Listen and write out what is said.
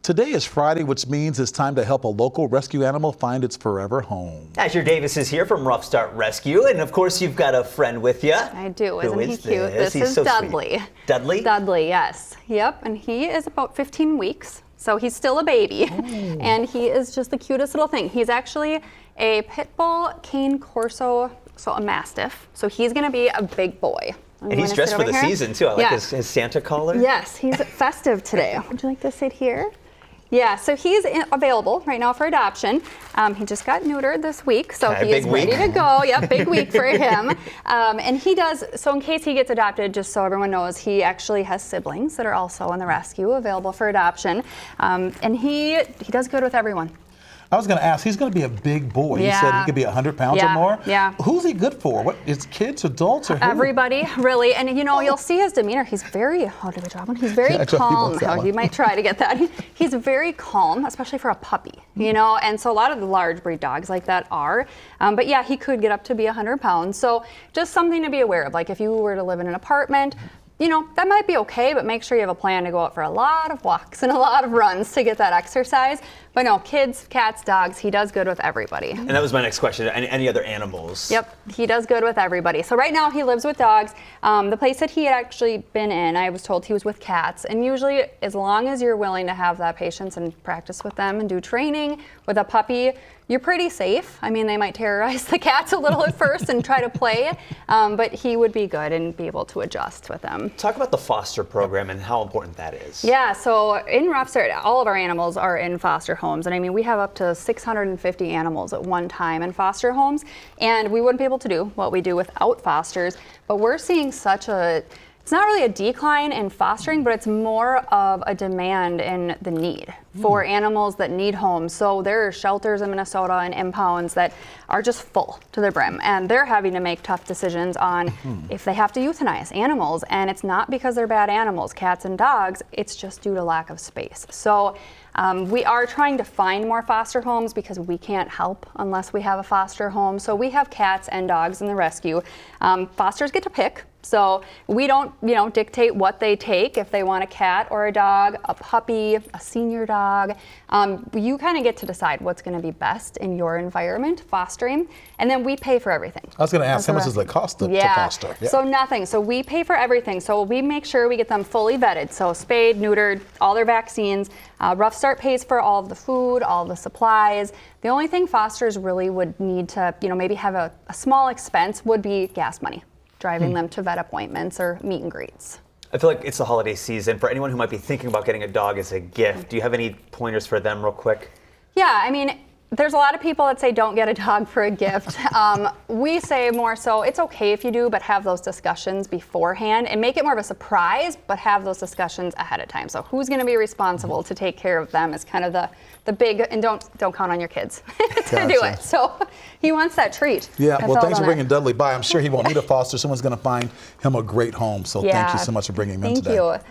Today is Friday, which means it's time to help a local rescue animal find its forever home. Asher Davis is here from Ruff Start Rescue, and of course you've got a friend with you. I do. Isn't he cute? This He's is so Dudley. Sweet. Dudley? Dudley, yes. Yep, and he is about 15 weeks, so he's still a baby. And he is just the cutest little thing. He's actually a pit bull cane corso, so a mastiff. So he's going to be a big boy. And he's dressed for the season too. I like his Santa collar. Yes, he's festive today. Would you like to sit here? Yeah, so he's available right now for adoption. He just got neutered this week, so he is ready to go. Yep, big week for him. And he does, so in case he gets adopted, just so everyone knows, he actually has siblings that are also on the rescue, available for adoption. And he does good with everyone. I was going to ask, he's going to be a big boy. Yeah. You said he could be 100 pounds or more? Yeah. Who's he good for? What, is kids, adults, or who? Everybody, really. And you know, you'll see his demeanor. He's very, did we drop one? He's very calm. You might try to get that. He's very calm, especially for a puppy, you know, and so a lot of the large breed dogs like that are. But yeah, he could get up to be 100 pounds. So just something to be aware of. Like if you were to live in an apartment, you know, that might be okay, but make sure you have a plan to go out for a lot of walks and a lot of runs to get that exercise. But no, kids, cats, dogs, he does good with everybody. And that was my next question. Any other animals? Yep, he does good with everybody. So right now he lives with dogs. The place that he had actually been in, I was told he was with cats. And usually as long as you're willing to have that patience and practice with them and do training with a puppy, you're pretty safe. I mean, they might terrorize the cats a little at first and try to play, but he would be good and be able to adjust with them. Talk about the foster program and how important that is. Yeah, so in Ruff Start, all of our animals are in foster homes. And I mean, we have up to 650 animals at one time in foster homes, and we wouldn't be able to do what we do without fosters. But we're seeing such a, it's not really a decline in fostering, but it's more of a demand in the need for animals that need homes. So there are shelters in Minnesota and impounds that are just full to the brim, and they're having to make tough decisions on if they have to euthanize animals. And it's not because they're bad animals, cats and dogs, it's just due to lack of space. So we are trying to find more foster homes because we can't help unless we have a foster home. So we have cats and dogs in the rescue. Fosters get to pick. So we don't, dictate what they take. If they want a cat or a dog, a puppy, a senior dog, you kind of get to decide what's going to be best in your environment, fostering, and then we pay for everything. I was going to ask, how much does it cost to foster? Yeah, so nothing. So we pay for everything. So we make sure we get them fully vetted. So spayed, neutered, all their vaccines. Ruff Start pays for all of the food, all of the supplies. The only thing fosters really would need to, maybe have a small expense would be gas money, driving them to vet appointments or meet and greets. I feel like it's the holiday season. For anyone who might be thinking about getting a dog as a gift, do you have any pointers for them real quick? Yeah, I mean, there's a lot of people that say don't get a dog for a gift. We say more so it's okay if you do, but have those discussions beforehand and make it more of a surprise, but have those discussions ahead of time. So who's going to be responsible to take care of them is kind of the big, and don't count on your kids to do it. So he wants that treat. Yeah, well, thanks for bringing Dudley by. I'm sure he won't need a foster. Someone's going to find him a great home. So thank you so much for bringing him in today. Thank you.